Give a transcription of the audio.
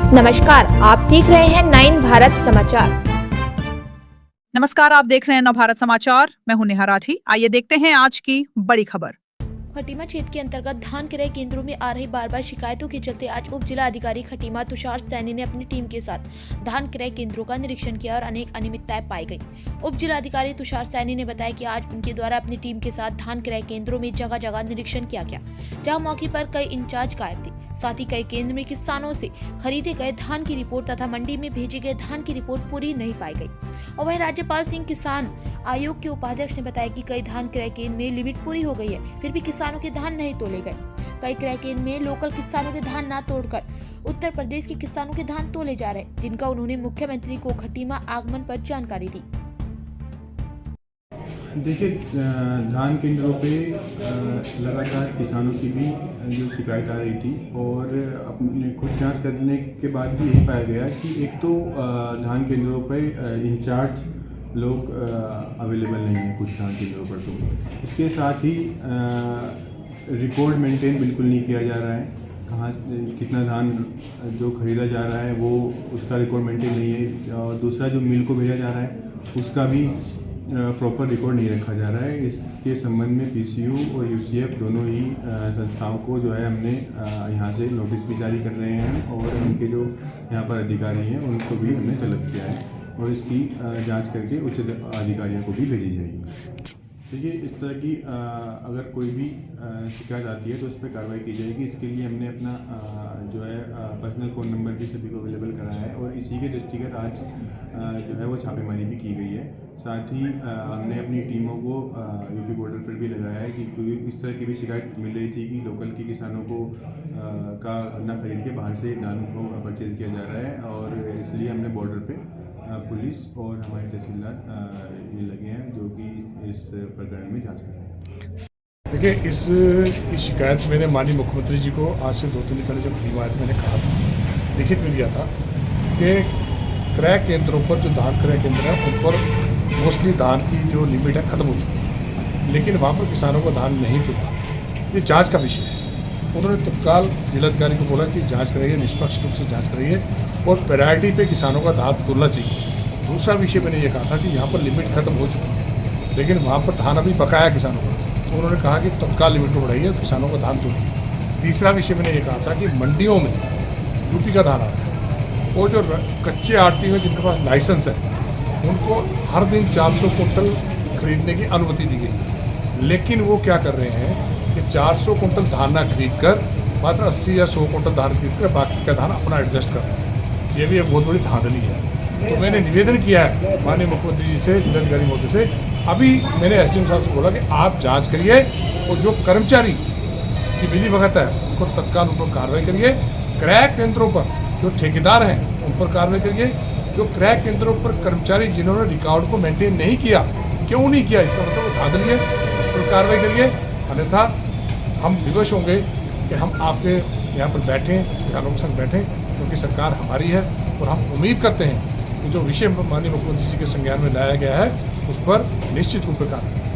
नमस्कार, आप देख रहे हैं 9 भारत समाचार। नमस्कार, आप देख रहे हैं नव भारत समाचार। मैं हूं नेहा राठी। आइए देखते हैं आज की बड़ी खबर। खटीमा क्षेत्र के अंतर्गत धान क्रय केंद्रों में आ रही बार शिकायतों के चलते आज उप जिला अधिकारी खटीमा तुषार सैनी ने अपनी टीम के साथ धान क्रय केंद्रों का निरीक्षण किया और अनेक अनियमितताएं पाई गई। उप जिला अधिकारी तुषार सैनी ने बताया कि आज उनके द्वारा अपनी टीम के साथ धान क्रय केंद्रों में जगह जगह निरीक्षण किया गया, जहाँ मौके पर कई इंचार्ज गायब थे। साथ ही कई केंद्र में किसानों से खरीदे गए धान की रिपोर्ट तथा मंडी में भेजे गए धान की रिपोर्ट पूरी नहीं पाई गई। और वहीं राज्यपाल सिंह किसान आयोग के उपाध्यक्ष ने बताया कि कई धान क्रय केंद्र में लिमिट पूरी हो गई है, फिर भी किसानों के धान नहीं तोले गए। कई क्रय केंद्र में लोकल किसानों के धान ना तोड़कर उत्तर प्रदेश के किसानों के धान तोले जा रहे, जिनका उन्होंने मुख्यमंत्री को खटीमा आगमन पर जानकारी दी। देखिए, धान केंद्रों पे लगातार किसानों की भी जो शिकायत आ रही थी और अपने खुद जांच करने के बाद भी यही पाया गया कि एक तो धान केंद्रों पे इंचार्ज लोग अवेलेबल नहीं है कुछ धान केंद्रों पर। तो इसके साथ ही रिकॉर्ड मेंटेन बिल्कुल नहीं किया जा रहा है, कहाँ कितना धान जो खरीदा जा रहा है वो उसका रिकॉर्ड मेंटेन नहीं है। और दूसरा जो मिल को भेजा जा रहा है उसका भी प्रॉपर रिकॉर्ड नहीं रखा जा रहा है। इसके संबंध में पीसीयू और यूसीएफ दोनों ही संस्थाओं को जो है हमने यहाँ से नोटिस भी जारी कर रहे हैं और उनके जो यहाँ पर अधिकारी हैं उनको भी हमने तलब किया है और इसकी जांच करके उच्च अधिकारियों को भी भेजी जाएगी। देखिए, इस तरह की अगर कोई भी शिकायत आती है तो उस पर कार्रवाई की जाएगी। इसके लिए हमने अपना जो है पर्सनल फ़ोन नंबर भी सभी को अवेलेबल कराया है और इसी के दृष्टिगत आज जो है वो छापेमारी भी की गई है। साथ ही हमने अपनी टीमों को यूपी बॉर्डर पर भी लगाया है कि कोई इस तरह की भी शिकायत मिल रही थी कि लोकल के किसानों को का ना खरीद के बाहर से धान को परचेज किया जा रहा है और इसलिए हमने बॉर्डर पे पुलिस और हमारे तहसीलदार ये लगे हैं जो कि इस प्रकरण में जांच कर रहे हैं। देखिए, इसकी शिकायत मैंने माननीय मुख्यमंत्री जी को आज से 2-3 दिन पहले जब खरीमा आए थे मैंने कहा था, लिखित में दिया था कि क्रय केंद्रों पर जो धान क्रय केंद्र है उन पर मोस्टली धान की जो लिमिट है ख़त्म हो चुकी है, लेकिन वहाँ पर किसानों को धान नहीं मिला। ये जाँच का विषय है। उन्होंने तत्काल जिलाधिकारी को बोला कि जाँच कराइए, निष्पक्ष रूप से जाँच कराइए और प्रायोरिटी पे किसानों का धान तोलना चाहिए। दूसरा विषय मैंने ये कहा था कि यहाँ पर लिमिट खत्म हो चुकी है, लेकिन वहाँ पर धान अभी बकाया किसानों का, तो उन्होंने कहा कि तत्काल लिमिट को बढ़ाइए, किसानों का धान तोलिए। तीसरा विषय मैंने ये कहा था कि मंडियों में यूपी का धान आ रहा है और जो कच्चे आड़ती हैं जिनके पास लाइसेंस है उनको हर दिन 400 कुंटल खरीदने की अनुमति दी गई है, लेकिन वो क्या कर रहे हैं कि 400 कुंटल धान ना खरीद कर मात्र 80 या 100 कुंटल धान खरीद कर बाकी का धान अपना एडजस्ट कर रहे हैं। ये भी एक बहुत बड़ी धांधली है। तो मैंने निवेदन किया है माननीय मुख्यमंत्री जी से, जिलाधिकारी महोदय से, अभी मैंने एसडीएम साहब से बोला कि आप जांच करिए और जो कर्मचारी की विधि भगत है उनको तत्काल उन पर कार्रवाई करिए। क्रय केंद्रों पर जो ठेकेदार हैं उन पर कार्रवाई करिए। जो क्रय केंद्रों पर कर्मचारी जिन्होंने रिकॉर्ड को मेंटेन नहीं किया, क्यों नहीं किया, इसका मतलब वो धांधली है, उस पर कार्रवाई करिए। अन्यथा हम विवश होंगे कि हम आपके यहाँ पर बैठें, किसानों के संग बैठें, क्योंकि सरकार हमारी है और हम उम्मीद करते हैं कि जो विषय माननीय मुख्यमंत्री जी के संज्ञान में लाया गया है उस पर निश्चित रूप से कार्रवाई